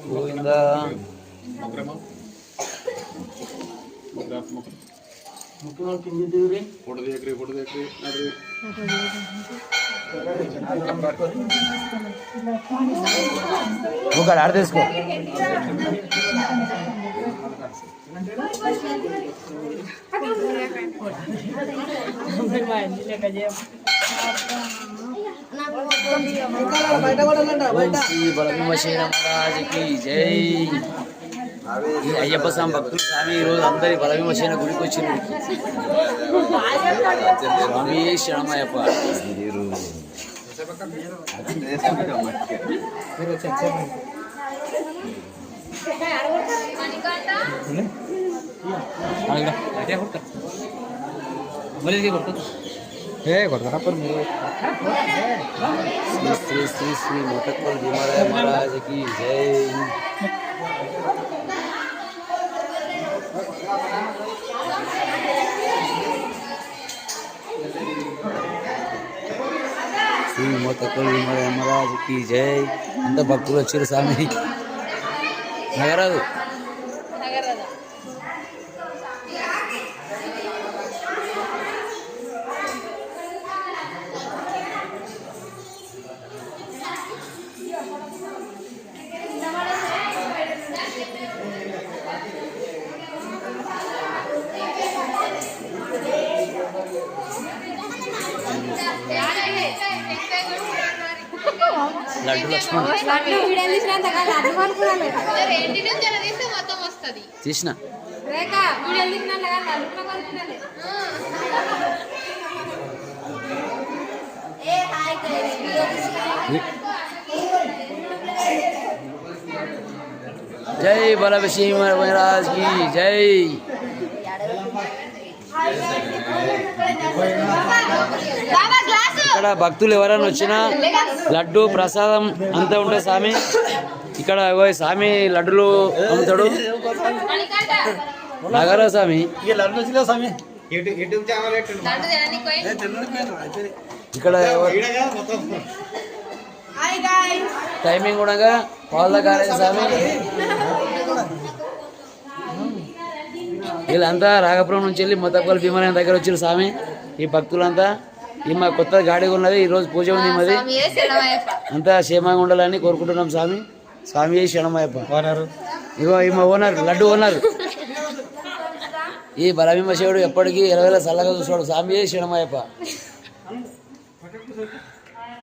గోవిందా ఒక ఆడ తీసుకో బలభీమసేనకి జై. ఈ అయ్యప్ప స్వామి భక్తులు స్వామి ఈరోజు అందరి బలభీమసేన గుడికి వచ్చింది. స్వామి శరణమయ్యప్ప. శ్రీ శ్రీ శ్రీ మొట్టకొండ భీమరాయ మహారాజుకి జై. శ్రీ మొట్టకొండ భీమరాయ మహారాజుకి జై. అంత భక్తులు వచ్చారు స్వామి. నగరాదు లడ్డు లక్ష్మణ్ తీసిన జై బలభీమ మహారాజ్ కి జై. ఇక్కడ భక్తులు ఎవరైనా వచ్చినా లడ్డు ప్రసాదం అంతా ఉంటాయి స్వామి. ఇక్కడ స్వామి లడ్డులు అమ్ముతాడు. నగర స్వామి ఇక్కడ టైమింగ్ కూడా వాళ్ళ కాలేదు స్వామి. వీళ్ళంతా రాఘపురం నుంచి వెళ్ళి మొత్తపల్లి భీమరాయ దగ్గర వచ్చారు స్వామి. ఈ భక్తులంతా ఈ మా కొత్త గాడి ఉన్నది, ఈరోజు పూజ ఉంది మాది. అంతా క్షేమంగా ఉండాలని కోరుకుంటున్నాం స్వామి. స్వామి శరణమయ్యప్ప. ఇగో ఈ మా ఓనర్ లడ్డు ఓనర్. ఈ బలభీమ శివుడు ఎప్పటికీ 20 చల్లగా చూస్తాడు. స్వామి శరణమయ్యప్ప.